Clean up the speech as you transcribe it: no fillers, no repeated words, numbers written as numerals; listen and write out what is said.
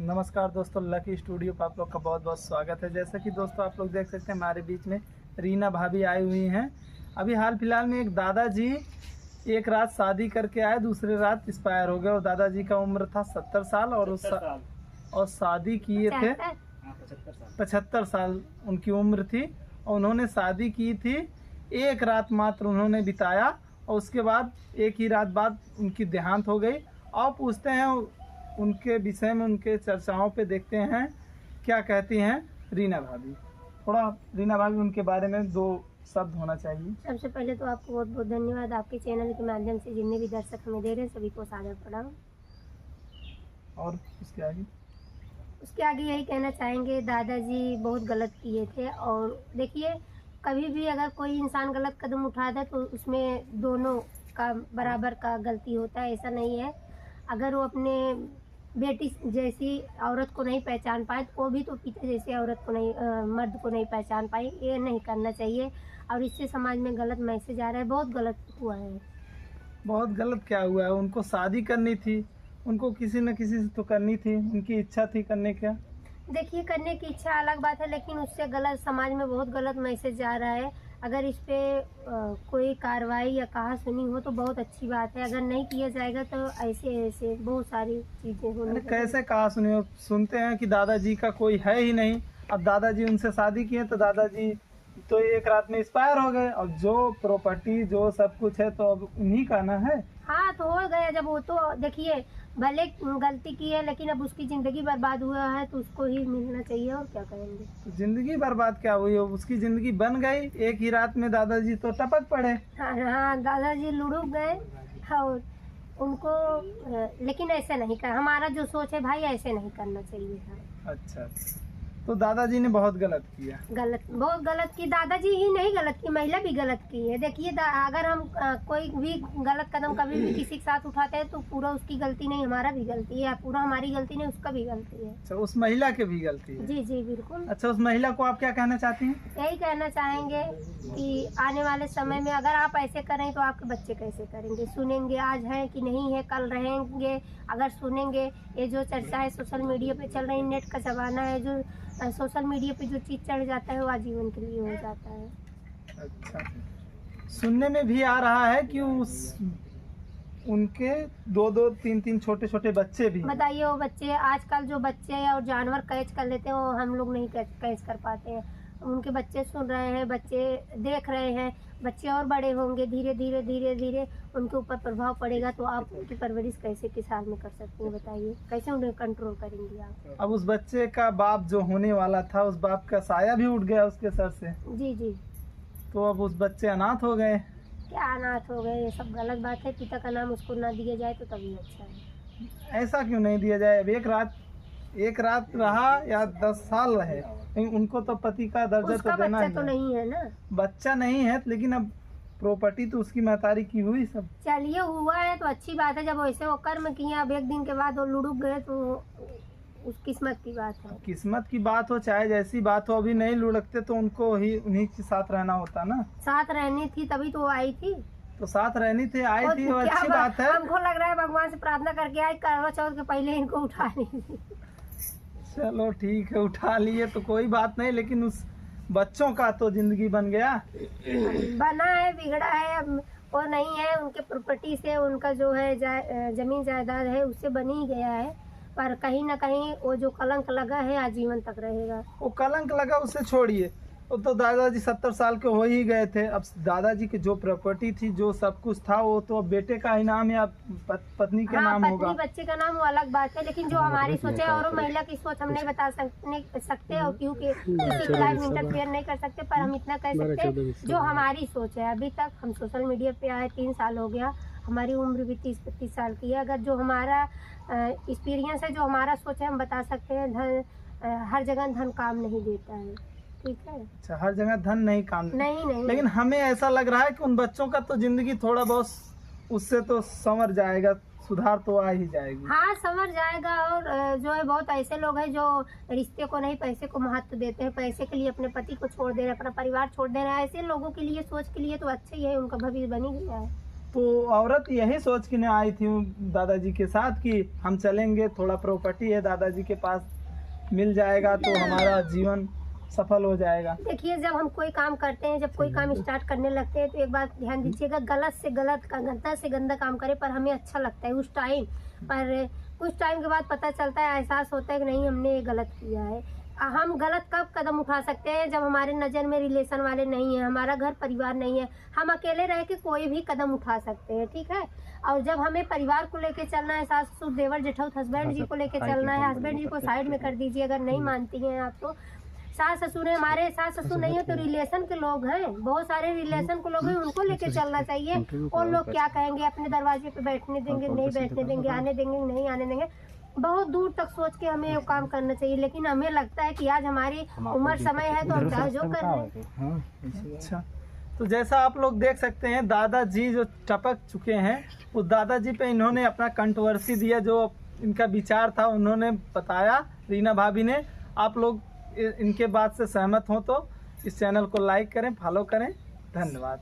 नमस्कार दोस्तों, lucky studio पर आप लोग का बहुत बहुत स्वागत है। जैसे कि दोस्तों आप लोग देख सकते हैं हमारे बीच में रीना भाभी आई हुई हैं। अभी हाल फिलहाल में एक दादाजी एक रात शादी करके आए, दूसरी रात एक्सपायर हो गए। और दादाजी का उम्र था 70 साल और शादी किए थे 75 साल उनकी उम्र थी। और उन्होंने शादी की थी, एक रात मात्र उन्होंने बिताया और उसके बाद एक ही रात बाद उनकी देहांत हो गई। और पूछते हैं उनके विषय में, उनके चर्चाओं पे देखते हैं क्या कहती हैं रीना भाभी। थोड़ा रीना भाभी उनके बारे में दो शब्द होना चाहिए। सबसे पहले तो आपको बहुत बहुत धन्यवाद। आपके चैनल के माध्यम से जितने भी दर्शक हमें दे रहे हैं सभी को सादर प्रणाम। और उसके आगे यही कहना चाहेंगे, दादाजी बहुत गलत किए थे। और देखिए, कभी भी अगर कोई इंसान गलत कदम उठाता है तो उसमें दोनों का बराबर का गलती होता है, ऐसा नहीं है। अगर वो अपने बेटी जैसी औरत को नहीं पहचान पाए तो वो भी तो पिता जैसी औरत को नहीं मर्द को नहीं पहचान पाए। ये नहीं करना चाहिए और इससे समाज में गलत मैसेज आ रहा है, बहुत गलत हुआ है। बहुत गलत क्या हुआ है? उनको शादी करनी थी, उनको किसी न किसी से तो करनी थी, उनकी इच्छा थी करने का। देखिए, करने की इच्छा अलग बात है, लेकिन उससे गलत समाज में बहुत गलत मैसेज आ रहा है। अगर इस पे कोई कार्रवाई या कहा सुनी हो तो बहुत अच्छी बात है। अगर नहीं किया जाएगा तो ऐसे ऐसे बहुत सारी चीजें होने। कैसे कहा सुनी हो? सुनते हैं कि दादाजी का कोई है ही नहीं। अब दादाजी उनसे शादी किए तो दादाजी तो एक रात में एक्सपायर हो गए और जो प्रॉपर्टी जो सब कुछ है तो अब उन्हीं का ना है। हाँ, तो हो गया। जब वो तो देखिए भले गलती की है, लेकिन अब उसकी जिंदगी बर्बाद हुआ है तो उसको ही मिलना चाहिए। और क्या करेंगे? तो जिंदगी बर्बाद क्या हुई? उसकी जिंदगी बन गई एक ही रात में। दादाजी तो टपक पड़े। हाँ, दादाजी लुढ़क गए और उनको लेकिन ऐसे नहीं कर, हमारा जो सोच है भाई, ऐसे नहीं करना चाहिए था। अच्छा, तो दादाजी ने बहुत गलत किया। बहुत गलत की। दादाजी ही नहीं गलत की, महिला भी गलत की है। देखिए, अगर हम कोई भी गलत कदम कभी भी किसी के साथ उठाते हैं तो पूरा उसकी गलती नहीं, हमारा भी गलती है। पूरा हमारी गलती नहीं, उसका भी गलती है। अच्छा, उस महिला की भी गलती है? जी जी बिल्कुल। अच्छा, उस महिला को आप क्या कहना चाहती हैं? यही कहना चाहेंगे कि आने वाले समय में अगर आप ऐसे करें तो आपके बच्चे कैसे करेंगे? सुनेंगे? आज है कि नहीं है, कल रहेंगे। अगर सुनेंगे, ये जो चर्चा है सोशल मीडिया पे चल रही, नेट का जमाना है, जो सोशल मीडिया पे जो चीज चढ़ जाता है वो आजीवन के लिए हो जाता है। अच्छा, सुनने में भी आ रहा है कि उनके दो तीन छोटे छोटे बच्चे भी। बताइए, वो बच्चे आजकल जो बच्चे और जानवर कैच कर लेते हैं वो हम लोग नहीं कैच कर पाते हैं। उनके बच्चे सुन रहे हैं, बच्चे देख रहे हैं, बच्चे और बड़े होंगे। धीरे धीरे धीरे धीरे उनके ऊपर प्रभाव पड़ेगा तो आप उनकी परवरिश कैसे किस हाल में कर सकते हैं? बताइए, कैसे उन्हें कंट्रोल करेंगे आप? अब उस बच्चे का बाप जो होने वाला था, उस बाप का साया भी उठ गया उसके सर से। जी जी। तो अब उस बच्चे अनाथ हो गए। क्या अनाथ हो गए? ये सब गलत बात है। पिता का नाम उसको ना दिया जाए तो तभी अच्छा है। ऐसा क्यों नहीं दिया जाए? अब एक रात रहा या 10 साल रहे, लेकिन उनको तो पति का दर्जा तो देना ही है। तो नहीं है ना, बच्चा नहीं है, लेकिन अब प्रॉपर्टी तो उसकी महतारी की हुई सब। चलिए, हुआ है तो अच्छी बात है। जब वैसे वो कर्म किए, अब एक दिन के बाद वो लुढ़क गए तो उस किस्मत की बात है। किस्मत की बात हो चाहे जैसी बात हो, अभी नहीं लुढ़कते तो उनको ही उन्हीं के साथ रहना होता ना। साथ रहनी थी तभी तो वो आई थी। तो साथ रहनी थी, आई थी, वो अच्छी बात है। हमको लग रहा है भगवान से प्रार्थना करके आई, करवा चौथ के पहले इनको उठा ली। चलो ठीक है, उठा लिए तो कोई बात नहीं, लेकिन उस बच्चों का तो जिंदगी बन गया। बना है, बिगड़ा है, अब वो नहीं है। उनके प्रॉपर्टी से उनका जो है जमीन जायदाद है उससे बन ही गया है, पर कहीं ना कहीं वो जो कलंक लगा है आजीवन तक रहेगा। वो कलंक लगा, उसे छोड़िए। वो तो दादाजी 70 साल के हो ही गए थे। अब दादाजी की जो प्रॉपर्टी थी, जो सब कुछ था, वो तो अब बेटे का ही नाम या पत्नी के नाम होगा। पत्नी बच्चे का नाम वो अलग बात है, लेकिन जो हमारी सोच है और महिला की सोच हम नहीं बता सकते और क्योंकि किसी के लाइफ में इंटरफेयर नहीं कर सकते, पर हम इतना कह सकते हैं जो हमारी सोच है। अभी तक हम सोशल मीडिया पे आए 3 साल हो गया, हमारी उम्र भी 30-32 साल की है। अगर जो हमारा एक्सपीरियंस है, जो हमारा सोच है, हम बता सकते हैं धन हर जगह धन काम नहीं देता है। ठीक है? अच्छा, हर जगह धन नहीं काम नहीं। लेकिन हमें ऐसा लग रहा है कि उन बच्चों का तो जिंदगी थोड़ा बहुत उससे तो संवर जाएगा, सुधार तो आ ही जाएगी। हाँ, संवर जाएगा। और जो है बहुत ऐसे लोग हैं जो रिश्ते को नहीं पैसे को महत्व देते हैं, पैसे के लिए अपने पति को छोड़ दे रहे हैं, अपना परिवार छोड़ दे रहे हैं। ऐसे लोगों के लिए, सोच के लिए तो अच्छा ही है, उनका भविष्य बन ही गया है। तो औरत यही सोच के ना आई थी दादाजी के साथ कि हम चलेंगे, थोड़ा प्रॉपर्टी है दादाजी के पास, मिल जाएगा तो हमारा जीवन सफल हो जाएगा। देखिए, जब हम कोई काम करते हैं, जब कोई काम स्टार्ट करने लगते हैं, तो एक बात ध्यान दीजिएगा, गलत से गलत का गंदा से गंदा काम करे पर हमें अच्छा लगता है उस टाइम, पर कुछ टाइम के बाद पता चलता है, एहसास होता है कि नहीं हमने ये गलत किया है। हम गलत कब कदम उठा सकते हैं? जब हमारे नज़र में रिलेशन वाले नहीं है, हमारा घर परिवार नहीं है, हम अकेले रह के कोई भी कदम उठा सकते हैं, ठीक है। और जब हमें परिवार को लेके चलना है, सास ससुर देवर जेठाउत हस्बैंड जी को लेके चलना है, हस्बैंड जी को साइड में कर दीजिए अगर नहीं मानती हैं आप तो। सास ससुर है, हमारे सास ससुर नहीं है तो रिलेशन के लोग हैं, बहुत सारे रिलेशन के लोग हैं, उनको लेके चलना चाहिए। उन लोग क्या कहेंगे, अपने दरवाजे पे बैठने देंगे नहीं बैठने देंगे, आने देंगे नहीं आने देंगे, बहुत दूर तक सोच के हमें ये काम करना चाहिए। लेकिन हमें लगता है कि आज हमारी उम्र समय है तो हम चाहे जो कर रहे हैं। अच्छा, तो जैसा आप लोग देख सकते हैं दादाजी जो टपक चुके हैं, उस दादाजी पे इन्होंने अपना कंट्रोवर्सी दिया, जो इनका विचार था उन्होंने बताया रीना भाभी ने। आप लोग इनके बात से सहमत हो तो इस चैनल को लाइक करें, फॉलो करें। धन्यवाद।